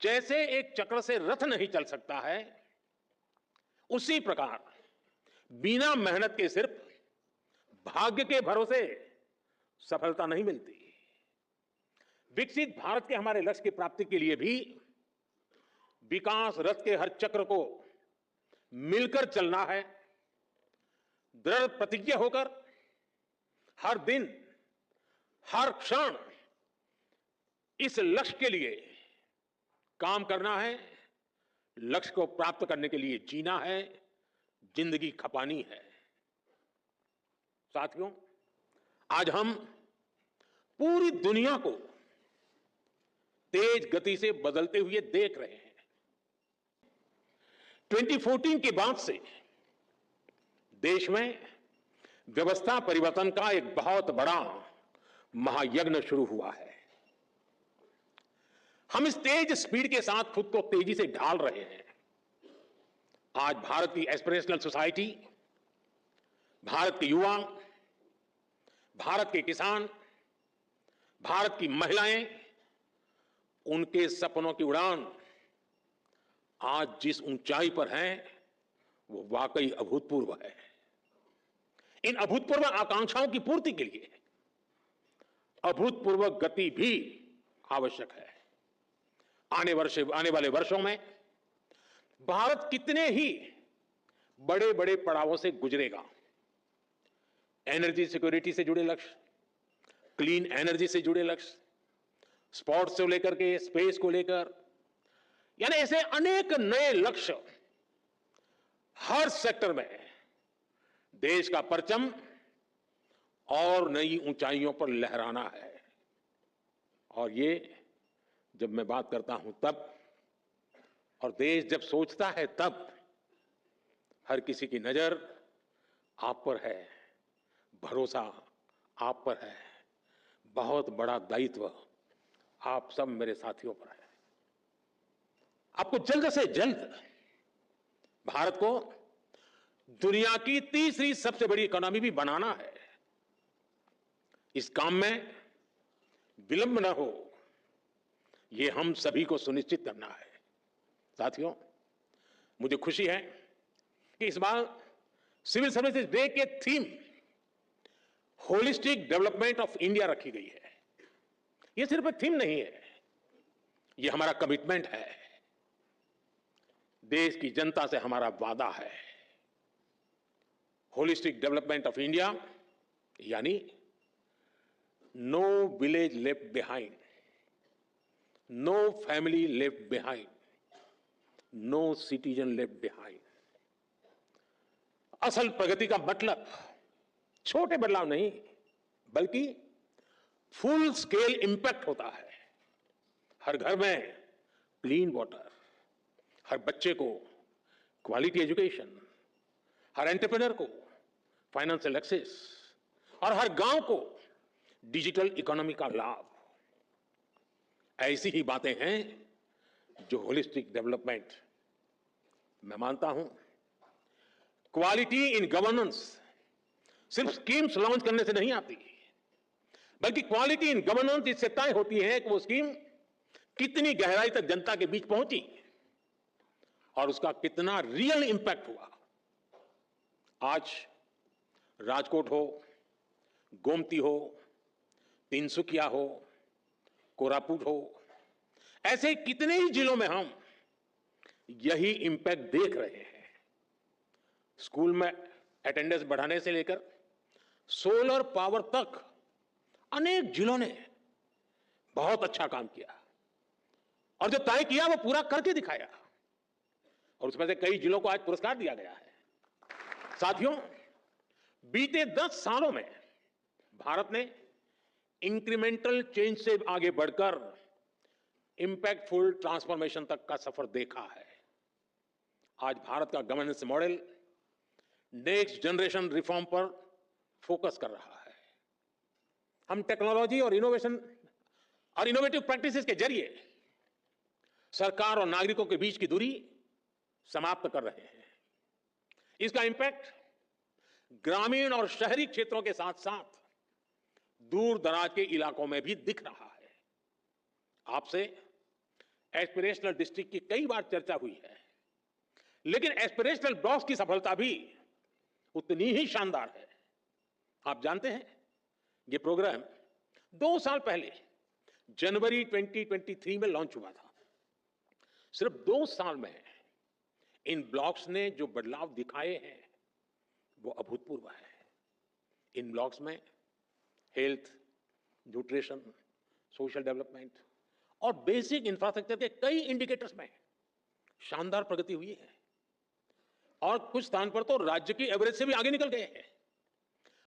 जैसे एक चक्र से रथ नहीं चल सकता है, उसी प्रकार बिना मेहनत के सिर्फ भाग्य के भरोसे सफलता नहीं मिलती। विकसित भारत के हमारे लक्ष्य की प्राप्ति के लिए भी विकास रथ के हर चक्र को मिलकर चलना है। दृढ़ प्रतिज्ञ होकर हर दिन, हर क्षण इस लक्ष्य के लिए काम करना है। लक्ष्य को प्राप्त करने के लिए जीना है, जिंदगी खपानी है। साथियों, आज हम पूरी दुनिया को तेज गति से बदलते हुए देख रहे हैं। 2014 के बाद से देश में व्यवस्था परिवर्तन का एक बहुत बड़ा महायज्ञ शुरू हुआ है। हम इस तेज स्पीड के साथ खुद को तेजी से ढाल रहे हैं। आज भारत की एस्पिरेशनल सोसाइटी, भारत के युवा, भारत के किसान, भारत की महिलाएं, उनके सपनों की उड़ान आज जिस ऊंचाई पर है वो वाकई अभूतपूर्व है। इन अभूतपूर्व आकांक्षाओं की पूर्ति के लिए अभूतपूर्व गति भी आवश्यक है। आने वाले वर्षों में भारत कितने ही बड़े बड़े पड़ावों से गुजरेगा। एनर्जी सिक्योरिटी से जुड़े लक्ष्य, क्लीन एनर्जी से जुड़े लक्ष्य, स्पोर्ट्स से लेकर के स्पेस को लेकर, यानी ऐसे अनेक नए लक्ष्य। हर सेक्टर में देश का परचम और नई ऊंचाइयों पर लहराना है। और ये जब मैं बात करता हूं तब, और देश जब सोचता है तब, हर किसी की नजर आप पर है, भरोसा आप पर है, बहुत बड़ा दायित्व आप सब मेरे साथियों पर है। आपको जल्द से जल्द भारत को दुनिया की तीसरी सबसे बड़ी इकोनॉमी भी बनाना है। इस काम में विलंब न हो, यह हम सभी को सुनिश्चित करना है। साथियों, मुझे खुशी है कि इस बार सिविल सर्विसेज डे के theme holistic development of India रखी गई है। यह सिर्फ एक थीम नहीं है, यह हमारा कमिटमेंट है, देश की जनता से हमारा वादा है। होलिस्टिक डेवलपमेंट ऑफ इंडिया यानी no village left behind, no family left behind, no citizen left behind. असल प्रगति का मतलब छोटे बदलाव नहीं, बल्कि फुल स्केल इंपैक्ट होता है। हर घर में क्लीन वाटर, हर बच्चे को क्वालिटी एजुकेशन, हर एंटरप्रेन्योर को फाइनेंशियल एक्सेस, और हर गांव को डिजिटल इकोनॉमी का लाभ। ऐसी ही बातें हैं जो होलिस्टिक डेवलपमेंट, मैं मानता हूं, क्वालिटी इन गवर्नेंस सिर्फ स्कीम्स लॉन्च करने से नहीं आती, बल्कि क्वालिटी इन गवर्नेंस इससे तय होती है कि वो स्कीम कितनी गहराई तक जनता के बीच पहुंची और उसका कितना रियल इंपैक्ट हुआ। आज राजकोट हो, गोमती हो, तिनसुकिया हो, कोरापुट हो, ऐसे कितने ही जिलों में हम यही इंपैक्ट देख रहे हैं। स्कूल में अटेंडेंस बढ़ाने से लेकर सोलर पावर तक अनेक जिलों ने बहुत अच्छा काम किया, और जो तय किया वो पूरा करके दिखाया, और उसमें से कई जिलों को आज पुरस्कार दिया गया है। साथियों, बीते 10 सालों में भारत ने इंक्रीमेंटल चेंज से आगे बढ़कर इंपैक्टफुल ट्रांसफॉर्मेशन तक का सफर देखा है। आज भारत का governance model next generation reform पर फोकस कर रहा है। हम टेक्नोलॉजी और इनोवेशन और इनोवेटिव प्रैक्टिसेस के जरिए सरकार और नागरिकों के बीच की दूरी समाप्त कर रहे हैं। इसका इंपैक्ट ग्रामीण और शहरी क्षेत्रों के साथ साथ दूर दराज के इलाकों में भी दिख रहा है। आपसे एस्पिरेशनल डिस्ट्रिक्ट की कई बार चर्चा हुई है, लेकिन एस्पिरेशनल ब्लॉक्स की सफलता भी उतनी ही शानदार है। आप जानते हैं, ये प्रोग्राम 2 साल पहले जनवरी 2023 में लॉन्च हुआ था। सिर्फ 2 साल में इन ब्लॉक्स ने जो बदलाव दिखाए हैं वो अभूतपूर्व है। इन ब्लॉक्स में हेल्थ, न्यूट्रिशन, सोशल डेवलपमेंट और बेसिक इंफ्रास्ट्रक्चर के कई इंडिकेटर्स में शानदार प्रगति हुई है और कुछ स्थान पर तो राज्य की एवरेज से भी आगे निकल गए हैं।